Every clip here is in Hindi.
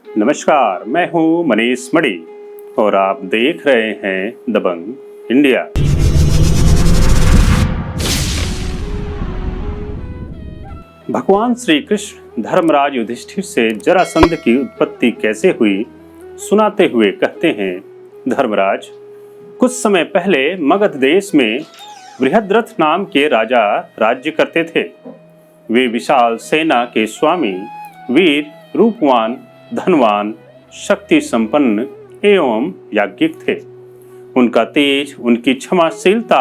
नमस्कार, मैं हूं मनीष मणि और आप देख रहे हैं दबंग इंडिया। भगवान श्री कृष्ण धर्मराज युधिष्ठिर से जरासंध की उत्पत्ति कैसे हुई सुनाते हुए कहते हैं, धर्मराज, कुछ समय पहले मगध देश में बृहद्रथ नाम के राजा राज्य करते थे। वे विशाल सेना के स्वामी, वीर, रूपवान, धनवान, शक्ति संपन्न एवं याज्ञिक थे। उनका तेज, उनकी क्षमाशीलता,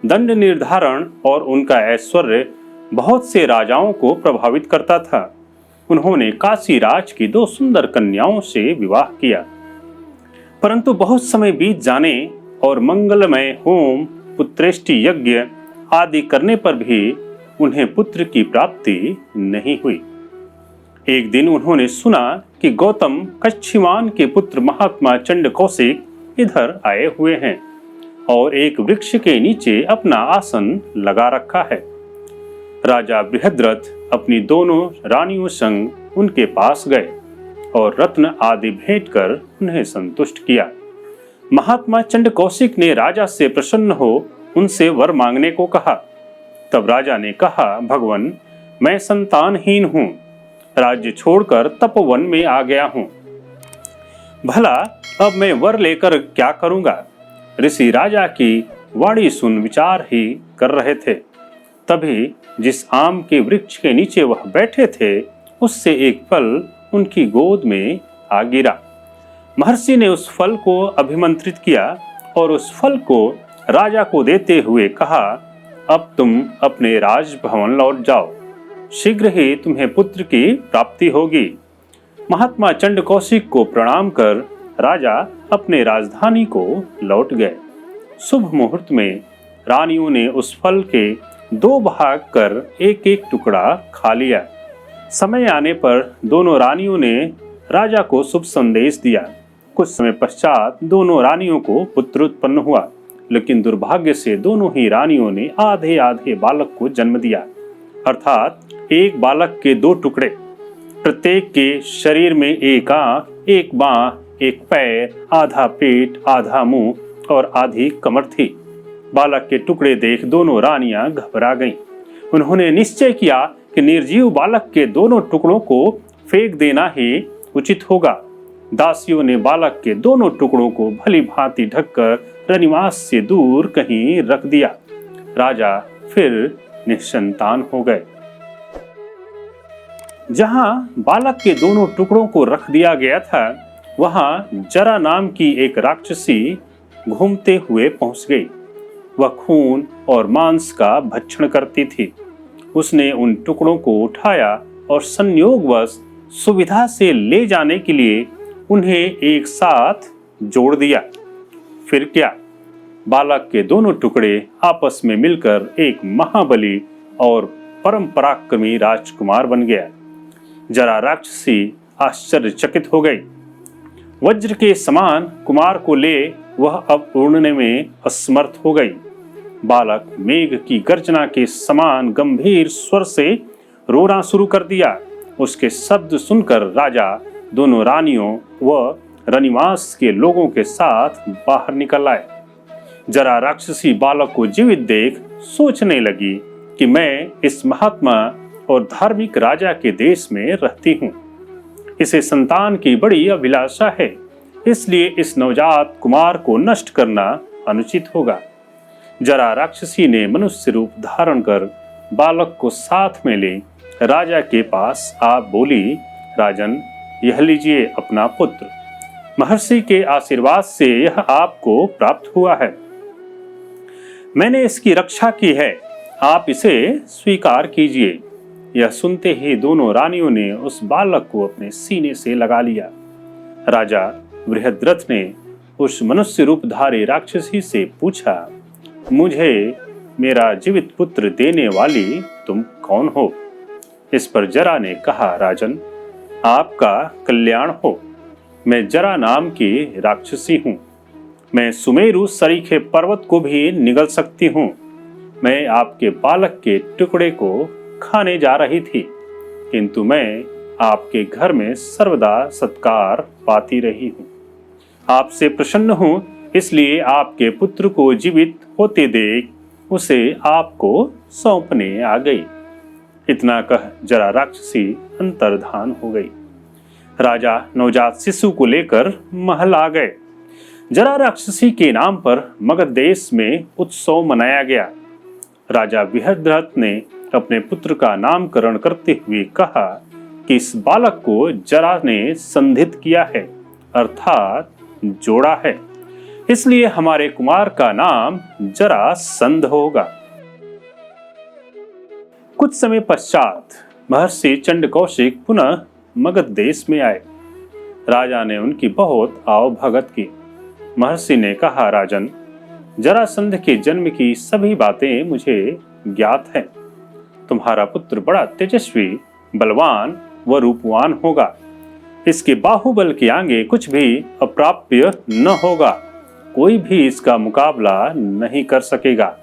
दंड निर्धारण और उनका ऐश्वर्य बहुत से राजाओं को प्रभावित करता था। उन्होंने काशी राज की 2 सुंदर कन्याओं से विवाह किया, परंतु बहुत समय बीत जाने और मंगलमय होम, पुत्रेष्टि यज्ञ आदि करने पर भी उन्हें पुत्र की प्राप्ति नहीं हुई। एक दिन उन्होंने सुना कि गौतम कच्छिवान के पुत्र महात्मा चंड कौशिक इधर आए हुए हैं और एक वृक्ष के नीचे अपना आसन लगा रखा है। राजा बृहद्रथ अपनी दोनों रानियों संग उनके पास गए और रत्न आदि भेंट कर उन्हें संतुष्ट किया। महात्मा चंड कौशिक ने राजा से प्रसन्न हो उनसे वर मांगने को कहा। तब राजा ने कहा, भगवन, मैं संतानहीन हूँ, राज्य छोड़कर तपोवन में आ गया हूँ। भला अब मैं वर लेकर क्या करूँगा? ऋषि राजा की वाणी सुन विचार ही कर रहे थे। तभी जिस आम के वृक्ष के नीचे वह बैठे थे, उससे एक फल उनकी गोद में आ गिरा। महर्षि ने उस फल को अभिमंत्रित किया और उस फल को राजा को देते हुए कहा, अब तुम अपने राजभवन लौट जाओ, शीघ्र ही तुम्हें पुत्र की प्राप्ति होगी। महात्मा चंड कौशिक को प्रणाम कर राजा अपने राजधानी को लौट गए। शुभ मुहूर्त में रानियों ने उस फल के 2 भाग कर एक एक टुकड़ा खा लिया। समय आने पर दोनों रानियों ने राजा को शुभ संदेश दिया। कुछ समय पश्चात दोनों रानियों को पुत्र उत्पन्न हुआ, लेकिन दुर्भाग्य से दोनों ही रानियों ने आधे आधे बालक को जन्म दिया, अर्थात एक बालक के 2 टुकड़े। प्रत्येक के शरीर में एक आंख, एक बांह, एक पैर, आधा पेट, आधा मुंह और आधी कमर थी। बालक के टुकड़े देख दोनों रानियां घबरा गईं। उन्होंने निश्चय किया कि निर्जीव बालक के दोनों टुकड़ों को फेंक देना ही उचित होगा। दासियों ने बालक के दोनों टुकड़ों को भली भांति ढककर रनिवास से दूर कहीं रख दिया। राजा फिर निसंतान हो गए। जहां बालक के दोनों टुकड़ों को रख दिया गया था, वहां जरा नाम की एक राक्षसी घूमते हुए पहुंच गई। वह खून और मांस का भक्षण करती थी। उसने उन टुकड़ों को उठाया और संयोगवश सुविधा से ले जाने के लिए उन्हें एक साथ जोड़ दिया। फिर क्या, बालक के दोनों टुकड़े आपस में मिलकर एक महाबली और परम पराक्रमी राजकुमार बन गया। जरा राक्षसी आश्चर्यचकित हो गई। वज्र के समान कुमार को ले वह अब उड़ने में असमर्थ हो गई। बालक मेघ की गर्जना के समान गंभीर स्वर से रोना शुरू कर दिया। उसके शब्द सुनकर राजा दोनों रानियों व रनिवास के लोगों के साथ बाहर निकल आए। जरा राक्षसी बालक को जीवित देख सोचने लगी कि मैं इस महात्मा और धार्मिक राजा के देश में रहती हूँ। इसे संतान की बड़ी अभिलाषा है, इसलिए इस नवजात कुमार को नष्ट करना अनुचित होगा। जरा राक्षसी ने मनुष्य रूप धारण कर बालक को साथ में ले राजा के पास आ बोली, राजन, यह लीजिए अपना पुत्र। महर्षि के आशीर्वाद से यह आपको प्राप्त हुआ है। मैंने इसकी रक्षा की है, आप इसे स्वीकार कीजिए। यह सुनते ही दोनों रानियों ने उस बालक को अपने सीने से लगा लिया। राजा बृहद्रथ ने उस मनुष्य रूपधारी राक्षसी से पूछा, मुझे मेरा जीवित पुत्र देने वाली तुम कौन हो? इस पर जरा ने कहा, राजन, आपका कल्याण हो। मैं जरा नाम की राक्षसी हूँ। मैं सुमेरु सरीखे पर्वत को भी निगल सकती हूँ। मैं आपके बालक के टुकड़े को खाने जा रही थी, किंतु मैं आपके घर में सर्वदा सत्कार पाती रही हूँ। आपसे प्रसन्न हूँ, इसलिए आपके पुत्र को जीवित होते देख उसे आपको सौंपने आ गई। इतना कह जरा राक्षसी अंतर्धान हो गई। राजा नवजात शिशु को लेकर महल आ गए। जरा राक्षसी के नाम पर मगध देश में उत्सव मनाया गया। राजा बृहद्रथ ने अपने पुत्र का नामकरण करते हुए कहा कि इस बालक को जरा ने संधित किया है, अर्थात जोड़ा है, इसलिए हमारे कुमार का नाम जरासंध होगा। कुछ समय पश्चात महर्षि चंडकौशिक पुनः मगध देश में आए। राजा ने उनकी बहुत आवभगत की। महर्षि ने कहा, राजन, जरासंध के जन्म की सभी बातें मुझे ज्ञात हैं। तुम्हारा पुत्र बड़ा तेजस्वी, बलवान व रूपवान होगा। इसके बाहुबल के आगे कुछ भी अप्राप्य न होगा। कोई भी इसका मुकाबला नहीं कर सकेगा।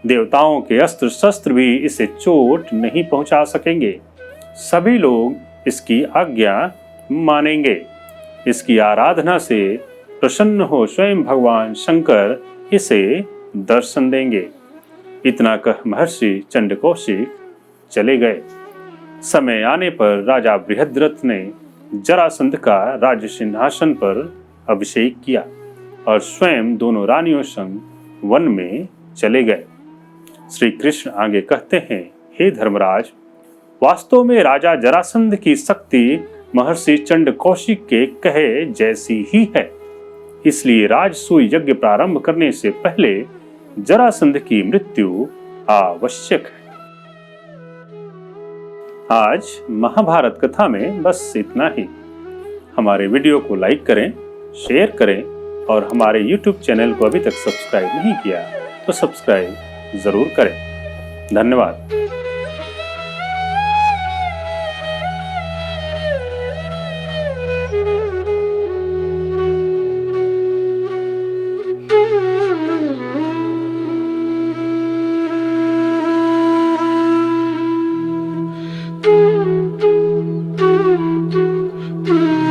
देवताओं के अस्त्र शस्त्र भी इसे चोट नहीं पहुंचा सकेंगे। सभी लोग इसकी आज्ञा मानेंगे। इसकी आराधना से प्रसन्न हो स्वयं भगवान शंकर इसे दर्शन देंगे। इतना कह महर्षि चंडकौशिक चले गए। समय आने पर राजा बृहद्रथ ने जरासंध का राज्य सिंहासन पर अभिषेक किया और स्वयं दोनों रानियों संग वन में चले गए। श्री कृष्ण आगे कहते हैं, हे धर्मराज, वास्तव में राजा जरासंध की शक्ति महर्षि चंडकौशिक के कहे जैसी ही है। इसलिए राजसूय यज्ञ प्रारंभ करने से पहले जरासंध की मृत्यु आवश्यक है। आज महाभारत कथा में बस इतना ही। हमारे वीडियो को लाइक करें, शेयर करें और हमारे YouTube चैनल को अभी तक सब्सक्राइब नहीं किया तो सब्सक्राइब जरूर करें। धन्यवाद।